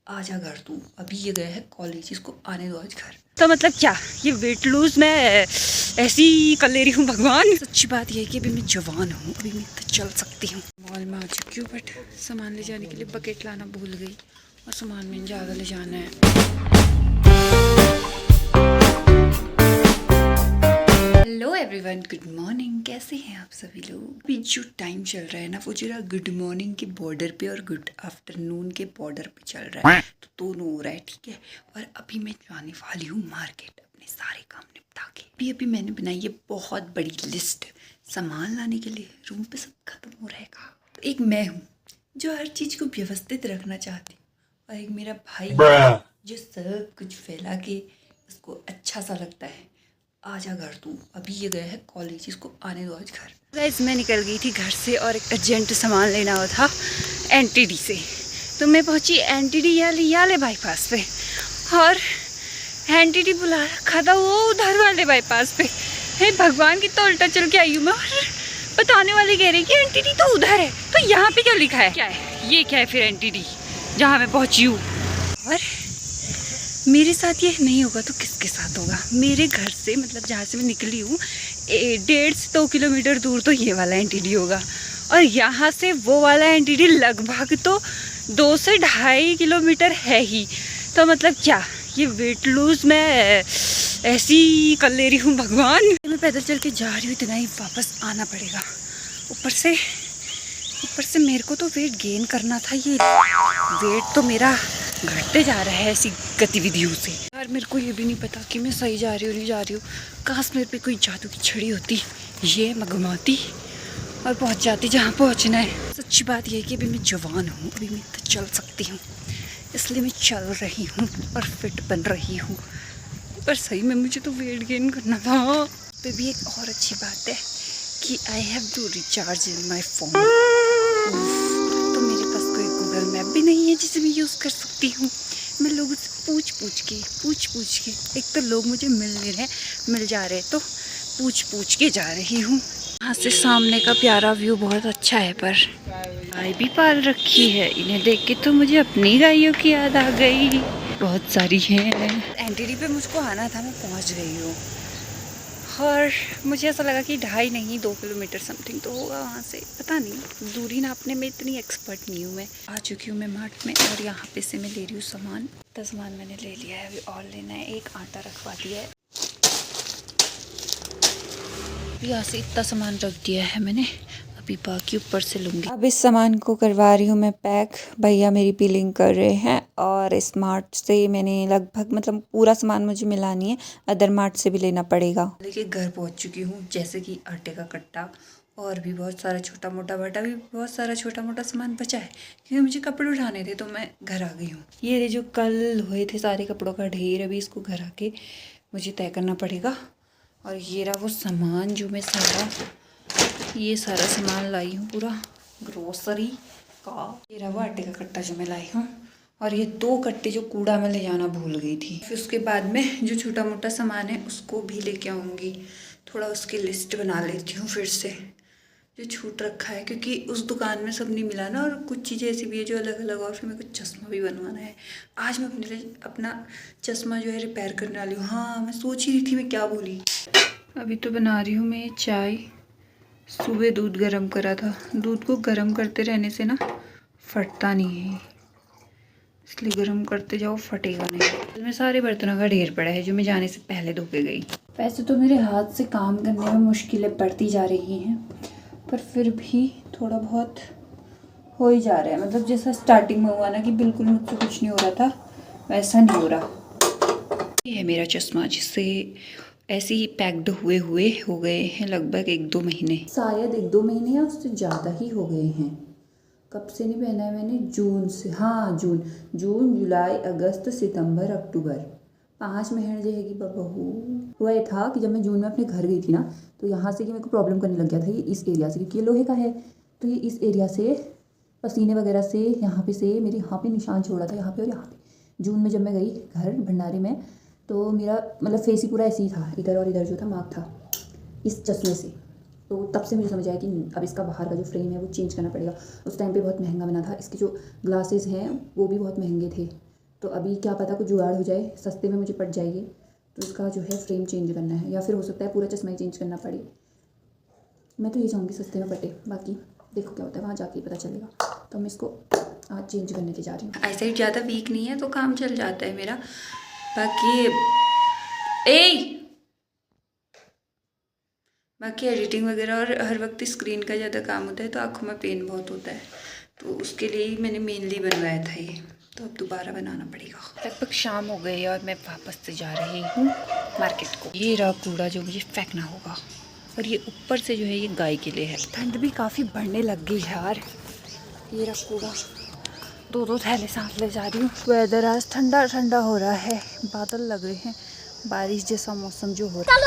आजा घर तू, अभी ये गया है कॉलेज, इसको आने दो आज घर। तो मतलब क्या ये वेट लूज मैं ऐसी कर ले रही हूँ भगवान। सच्ची बात यह है कि अभी मैं जवान हूँ, अभी मैं तो चल सकती हूँ। मॉल में आ चुकी हूँ बट सामान ले जाने के लिए बकेट लाना भूल गई और सामान में ज़्यादा ले जाना है। Hello everyone, good morning. कैसे हैं आप सभी लोग? अभी जो टाइम चल रहा है ना, वो जरा गुड मॉर्निंग के बॉर्डर पे और गुड आफ्टरनून के बॉर्डर पे चल रहा है, तो दोनों हो रहा है, ठीक है। और अभी मैं जाने वाली हूँ मार्केट अपने सारे काम निपटा के। अभी मैंने बनाई है बहुत बड़ी लिस्ट सामान लाने के लिए। रूम पे सब खत्म हो रहेगा। तो एक मैं हूँ जो हर चीज़ को व्यवस्थित रखना चाहती हूँ, और एक मेरा भाई है जो सब कुछ फैला के उसको अच्छा सा लगता है। आजा घर तू, अभी ये गया है कॉलेज, इसको आने दो आज घर। गाइस मैं निकल गई थी घर से और एक अर्जेंट सामान लेना हुआ था एनटीडी से, तो मैं पहुंची एनटीडी याले बाईपास पे, और एनटीडी बुला रखा था वो उधर वाले बाईपास पे। हे भगवान, की तो उल्टा चल के आई हूँ मैं, और बताने वाले कह रहे कि एनटीडी तो उधर है, तो यहाँ पे क्या लिखा है, क्या है ये, क्या है फिर एनटीडी जहाँ मैं पहुँची हूँ। और मेरे साथ ये नहीं होगा तो किसके साथ होगा? मेरे घर से मतलब जहाँ से मैं निकली हूँ 1.5 से 2 किलोमीटर दूर तो ये वाला एनटीडी होगा, और यहाँ से वो वाला एनटीडी लगभग तो 2 से 2.5 किलोमीटर है ही। तो मतलब क्या ये वेट लूज मैं ऐसी कर ले रही हूँ भगवान। मैं पैदल चल के जा रही हूँ, इतना ही वापस आना पड़ेगा। ऊपर से मेरे को तो वेट गेन करना था, ये वेट तो मेरा घटते जा रहा है ऐसी गतिविधियों से। यार मेरे को ये भी नहीं पता कि मैं सही जा रही हूँ नहीं जा रही हूँ। काश मेरे पे कोई जादू की छड़ी होती, ये मैं घुमाती और पहुँच जाती जहाँ पहुँचना है। सच्ची बात यह है कि अभी मैं जवान हूँ, अभी मैं तो चल सकती हूँ, इसलिए मैं चल रही हूँ और फिट बन रही हूँ। पर सही में मुझे तो वेट गेन करना था। पे भी एक और अच्छी बात है कि I have to recharge in my phone. तो मेरे पास कोई गूगल मैप भी नहीं है जिसे मैं यूज़ कर सकती हूँ। मैं लोगों से पूछ पूछ के, एक तो लोग मुझे मिल जा रहे, तो पूछ के जा रही हूँ। यहाँ से सामने का प्यारा व्यू बहुत अच्छा है, पर गाय भी पाल रखी है। इन्हें देख के तो मुझे अपनी गायों की याद आ गई, बहुत सारी हैं। एनटीडी पे मुझको आना था, मैं पहुँच गई हूँ, और मुझे ऐसा लगा कि 2.5 नहीं 2 किलोमीटर समथिंग तो होगा वहाँ से। पता नहीं, दूरी नापने में इतनी एक्सपर्ट नहीं हूँ मैं। आ चुकी हूँ मैं मार्ट में, और यहाँ पे से मैं ले रही हूँ सामान। तो सामान मैंने ले लिया है, अभी और लेना है। एक आटा रखवा दिया है, यहाँ से इतना सामान रख दिया है मैंने, अभी बाकी ऊपर से लूँगी। अब इस सामान को करवा रही हूँ मैं पैक। भैया मेरी पीलिंग कर रहे हैं, और स्मार्ट से मैंने लगभग मतलब पूरा सामान मुझे मिला नहीं है, अदर मार्ट से भी लेना पड़ेगा। लेकिन घर पहुँच चुकी हूँ, जैसे कि आटे का कट्टा और भी बहुत सारा छोटा मोटा बटा भी बहुत सारा छोटा मोटा सामान बचा है, क्योंकि मुझे कपड़े उठाने थे, तो मैं घर आ गई हूँ। ये जो कल हुए थे सारे कपड़ों का ढेर, अभी इसको घर आके मुझे तय करना पड़ेगा। और ये रहा वो सामान जो मैं ये सारा सामान लाई हूँ, पूरा ग्रोसरी का। ये रहा वो आटे का कट्टा जो मैं लाई हूँ, और ये 2 कट्टे जो कूड़ा मैं ले जाना भूल गई थी। फिर उसके बाद में जो छोटा मोटा सामान है उसको भी लेके आऊँगी। थोड़ा उसकी लिस्ट बना लेती हूँ फिर से, जो छूट रखा है, क्योंकि उस दुकान में सब नहीं मिला ना, और कुछ चीज़ें ऐसी भी है जो अलग अलग। और फिर मेरे को चश्मा भी बनवाना है। आज मैं अपने लिए अपना चश्मा जो है रिपेयर करने वाली हूँ। हाँ, मैं सोच ही रही थी मैं क्या बोली। अभी तो बना रही हूँ मैं चाय। सुबह दूध गर्म करा था, दूध को गर्म करते रहने से ना फटता नहीं है, इसलिए गर्म करते जाओ, फटेगा नहीं। में सारे बर्तनों का ढेर पड़ा है जो मैं जाने से पहले धो के गई। वैसे तो मेरे हाथ से काम करने में मुश्किलें बढ़ती जा रही हैं, पर फिर भी थोड़ा बहुत हो ही जा रहा है। मतलब जैसा स्टार्टिंग में हुआ ना कि बिल्कुल मुझसे कुछ नहीं हो रहा था, वैसा नहीं हो रहा। ये है मेरा चश्मा, जिससे ऐसे ही पैक्ड हुए हो गए हैं लगभग 1-2 महीने, शायद 1-2 महीने या उससे ज़्यादा ही हो गए हैं। कब से नहीं पहना है मैंने? जून से। हाँ, जून, जुलाई, अगस्त, सितंबर, अक्टूबर, 5 महीने रहेगी बबू। हुआ ये था कि जब मैं जून में अपने घर गई थी ना, तो यहाँ से कि मेरे को प्रॉब्लम करने लग गया था ये इस एरिया से, क्योंकि ये लोहे का है, तो ये इस एरिया से पसीने वगैरह से यहाँ पे से मेरे यहाँ पे निशान छोड़ा था, यहाँ पे और यहाँ पे। जून में जब मैं गई घर भंडारे में, तो मेरा मतलब फेस ही पूरा ऐसे ही था, इधर और इधर जो था मार्क था इस चश्मे से। तो तब से मुझे समझ आया कि अब इसका बाहर का जो फ्रेम है वो चेंज करना पड़ेगा। उस टाइम पे बहुत महंगा बना था, इसके जो ग्लासेस हैं वो भी बहुत महंगे थे, तो अभी क्या पता कुछ जुगाड़ हो जाए, सस्ते में मुझे पड़ जाएगी, तो इसका जो है फ्रेम चेंज करना है, या फिर हो सकता है पूरा चश्मा ही चेंज करना पड़े। मैं तो ये चाहूँगी सस्ते में पटे, बाकी देखो क्या होता है, वहाँ जाके पता चलेगा। तो मैं इसको आज चेंज करने के जा रही हूँ। ऐसा ही ज़्यादा वीक नहीं है तो काम चल जाता है मेरा। बाकी एडिटिंग वगैरह और हर वक्त स्क्रीन का ज़्यादा काम होता है तो आँखों में पेन बहुत होता है, तो उसके लिए ही मैंने मेनली बनवाया था ये, तो अब दोबारा बनाना पड़ेगा। लगभग शाम हो गई और मैं वापस से जा रही हूँ मार्केट को। ये रहा कूड़ा जो मुझे फेंकना होगा, और ये ऊपर से जो है ये गाय के लिए है। ठंड भी काफ़ी बढ़ने लग गई है यार। ये रहा कूड़ा, 2-2 थैले साथ ले जा रही हूँ। वेदर आज ठंडा ठंडा हो रहा है, बादल लग रहे हैं, बारिश जैसा मौसम जो हो रहा है।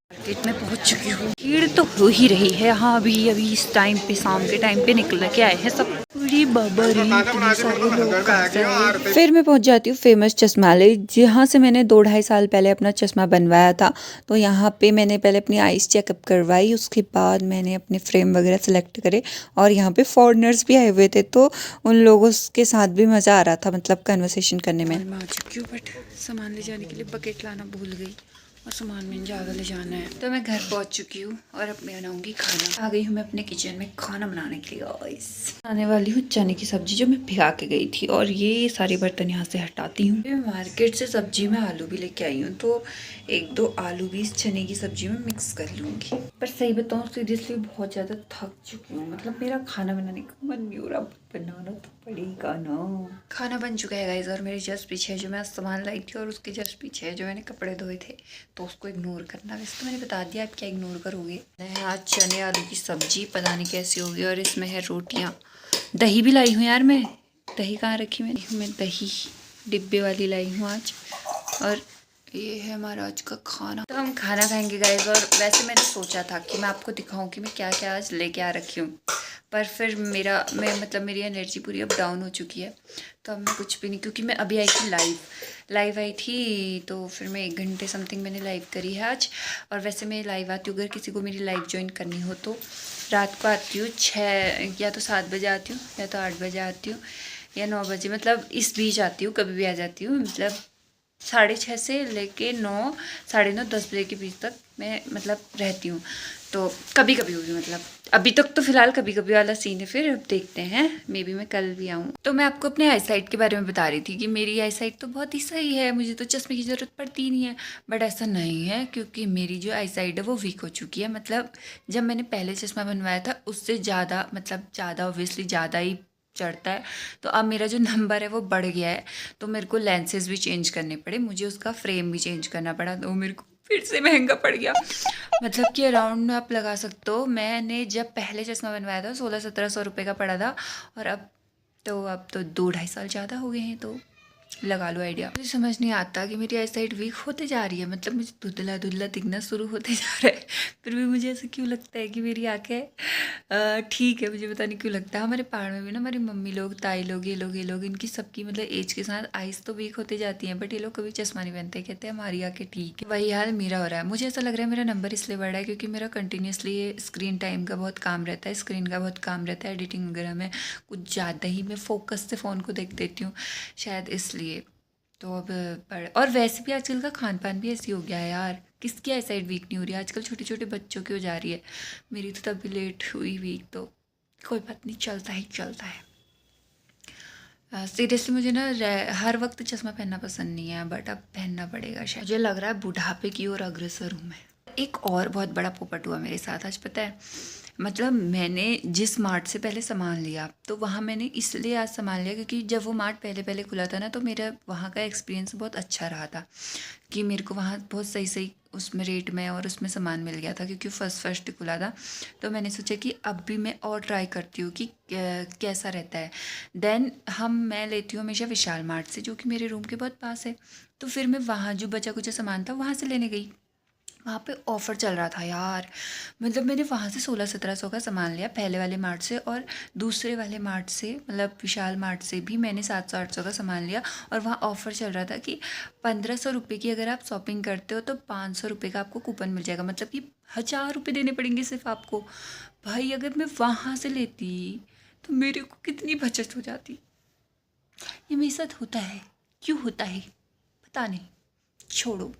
मार्केट में पहुंच चुकी हूँ। भीड़ तो हो ही रही है यहाँ, अभी इस टाइम पे, शाम के टाइम पे निकल के आए हैं सब। बाबा रे, इतने सारे लोग। फिर मैं पहुंच जाती हूँ फेमस चश्मालय, जहाँ से मैंने 2-2.5 साल पहले अपना चश्मा बनवाया था। तो यहाँ पे मैंने पहले अपनी आईज चेकअप करवाई, उसके बाद मैंने अपने फ्रेम वगैरह सेलेक्ट करे, और यहाँ पे फॉरेनर्स भी आए हुए थे, तो उन लोगों के साथ भी मज़ा आ रहा था, मतलब कन्वर्सेशन करने में। मैं आ चुकी हूँ, बट सामान ले जाने के लिए बकेट लाना भूल गई, और सामान में ज़्यादा ले जाना है। तो मैं घर पहुंच चुकी हूँ और अब मैं बनाऊंगी खाना। आ गई हूँ मैं अपने किचन में खाना बनाने के लिए। गाइस, आने वाली हूँ चने की सब्जी जो मैं भिगा के गई थी, और ये सारे बर्तन यहाँ से हटाती हूँ। मैं मार्केट से सब्जी में आलू भी लेके आई हूँ, तो 1-2 आलू भी इस चने की सब्जी में मिक्स कर लूँगी। पर सही बताऊँ सीरियसली बहुत ज़्यादा थक चुकी हूँ, मतलब मेरा खाना बनाने का मन नहीं हो रहा, बनाना तो पड़ेगा ना। खाना बन चुका है गाइस, और मेरे जस्ट पीछे जो मैं सामान लाई थी, और उसके जस्ट पीछे है जो मैंने कपड़े धोए थे, तो उसको इग्नोर करना। वैसे तो मैंने बता दिया, आप क्या इग्नोर करोगे। आज चने आलू की सब्जी पता नहीं कैसी होगी, और इसमें है रोटियां। दही भी लाई हूँ यार मैं, दही कहाँ रखी मैं दही डिब्बे वाली लाई हूँ आज। और ये है हमारा आज का खाना। तो हम खाना खाएंगे गाइस, और वैसे मैंने सोचा था कि मैं आपको दिखाऊं कि मैं क्या क्या आज लेके आ रखी हूँ, पर फिर मेरी एनर्जी पूरी अब डाउन हो चुकी है, तो अब मैं कुछ भी नहीं, क्योंकि मैं अभी आई थी लाइव आई थी, तो फिर मैं 1 घंटे समथिंग मैंने लाइव करी है आज। और वैसे मैं लाइव आती हूँ, अगर किसी को मेरी लाइव ज्वाइन करनी हो तो रात को आती हूँ 6 या तो 7 बजे आती हूँ, या तो 8 बजे आती हूँ, या 9 बजे, मतलब इस बीच आती हूँ, कभी भी आ जाती हूँ। मतलब 6:30 से लेके 9, 9:30, 10 बजे के बीच तक मैं मतलब रहती हूँ। तो कभी कभी होगी, मतलब अभी तक तो फिलहाल कभी कभी वाला सीन है, फिर अब देखते हैं, मे बी मैं कल भी आऊँ। तो मैं आपको अपने आई साइट के बारे में बता रही थी कि मेरी आई साइट तो बहुत ही सही है, मुझे तो चश्मे की ज़रूरत पड़ती ही नहीं है। बट ऐसा नहीं है, क्योंकि मेरी जो आई साइट है वो वीक हो चुकी है। मतलब जब मैंने पहले चश्मा बनवाया था उससे ज़्यादा, मतलब ज़्यादा ऑब्वियसली ज़्यादा ही चढ़ता है, तो अब मेरा जो नंबर है वो बढ़ गया है, तो मेरे को लेंसेज भी चेंज करने पड़े, मुझे उसका फ्रेम भी चेंज करना पड़ा, तो मेरे को फिर से महंगा पड़ गया। मतलब कि अराउंड आप लगा सकते हो, मैंने जब पहले चश्मा बनवाया था 1600-1700 रुपये का पड़ा था, और अब तो 2-2.5 साल ज़्यादा हो गए हैं, तो लगा लो आइडिया। मुझे समझ नहीं आता कि मेरी आई साइट वीक होते जा रही है, मतलब मुझे धुंधला धुंधला दिखना शुरू होते जा रहा है, फिर भी मुझे ऐसा क्यों लगता है कि मेरी आंखें ठीक है, मुझे पता नहीं क्यों लगता है। हमारे पहाड़ में भी ना हमारी मम्मी लोग, ताई लोग, ये लोग इनकी सबकी मतलब एज के साथ आइज़ तो वीक होते जाती हैं, बट ये लोग कभी चश्मा नहीं पहनते, कहते हैं हमारी आंखें ठीक है। वही हाल मेरा हो रहा है। मुझे ऐसा लग रहा है मेरा नंबर इसलिए बढ़ा है क्योंकि मेरा कंटिन्यूसली स्क्रीन टाइम का बहुत काम रहता है, स्क्रीन का बहुत काम रहता है, एडिटिंग वगैरह में कुछ ज़्यादा ही मैं फोकस से फ़ोन को देख देती हूँ, शायद इसलिए। तो अब और वैसे भी आजकल का खान पान भी ऐसी हो गया है यार, किसकी आई साइड वीक नहीं हो रही है आजकल, छोटे छोटे बच्चों की हो जा रही है। मेरी तो तभी लेट हुई वीक, तो कोई बात नहीं, चलता ही चलता है। सीरियसली मुझे ना हर वक्त चश्मा पहनना पसंद नहीं है, बट अब पहनना पड़ेगा शायद। मुझे लग रहा है बुढ़ापे की ओर अग्रसर हूँ मैं। एक और बहुत बड़ा पोपट हुआ मेरे साथ आज, पता है। मतलब मैंने जिस मार्ट से पहले सामान लिया, तो वहाँ मैंने इसलिए आज सामान लिया क्योंकि जब वो मार्ट पहले पहले खुला था ना, तो मेरा वहाँ का एक्सपीरियंस बहुत अच्छा रहा था, कि मेरे को वहाँ बहुत सही सही उसमें रेट में और उसमें सामान मिल गया था, क्योंकि फर्स्ट खुला था। तो मैंने सोचा कि अब भी मैं और ट्राई करती हूँ कि कैसा रहता है। देन मैं लेती हूँ हमेशा विशाल मार्ट से, जो कि मेरे रूम के बहुत पास है। तो फिर मैं वहाँ जो बचा कुचा सामान था वहाँ से लेने गई, वहाँ पे ऑफ़र चल रहा था यार। मतलब मैंने वहाँ से 1600-1700 का सामान लिया पहले वाले मार्ट से, और दूसरे वाले मार्ट से मतलब विशाल मार्ट से भी मैंने 700-800 का सामान लिया, और वहाँ ऑफ़र चल रहा था कि 1500 रुपये की अगर आप शॉपिंग करते हो तो 500 रुपये का आपको कूपन मिल जाएगा, मतलब कि 1000 रुपये देने पड़ेंगे सिर्फ आपको। भाई अगर मैं वहाँ से लेती तो मेरे को कितनी बचत हो जाती। ये मेरे साथ होता है, क्यों होता है पता नहीं, छोड़ो।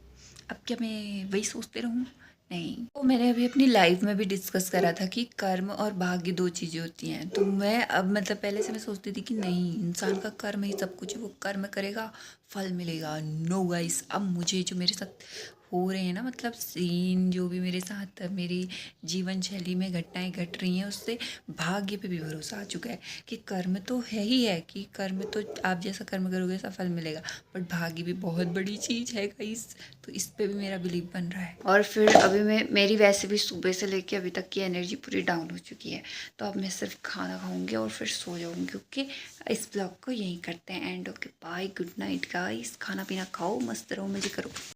अब क्या मैं वही सोचते रहूँ? नहीं। तो मैंने अभी अपनी लाइफ में भी डिस्कस करा था कि कर्म और भाग्य दो चीज़ें होती हैं। तो मैं अब मतलब पहले से मैं सोचती थी कि नहीं, इंसान का कर्म ही सब कुछ है, वो कर्म करेगा फल मिलेगा। नो गाइस, अब मुझे जो मेरे साथ हो रहे हैं ना, मतलब सीन जो भी मेरे साथ मेरी जीवन शैली में घटनाएं घट रही हैं, उससे भाग्य पे भी भरोसा आ चुका है कि कर्म तो है ही है, कि कर्म तो आप जैसा कर्म करोगे ऐसा फल मिलेगा, बट भाग्य भी बहुत बड़ी चीज़ है गाइस। तो इस पे भी मेरा बिलीव बन रहा है। और फिर अभी मेरी वैसे भी सुबह से लेके अभी तक की एनर्जी पूरी डाउन हो चुकी है। तो अब मैं सिर्फ खाना खाऊंगी और फिर सो जाऊंगी, क्योंकि इस ब्लॉग को यहीं करते हैं end. Okay bye, good night guys, खाना पीना खाओ, मस्त रहो, मजे करो।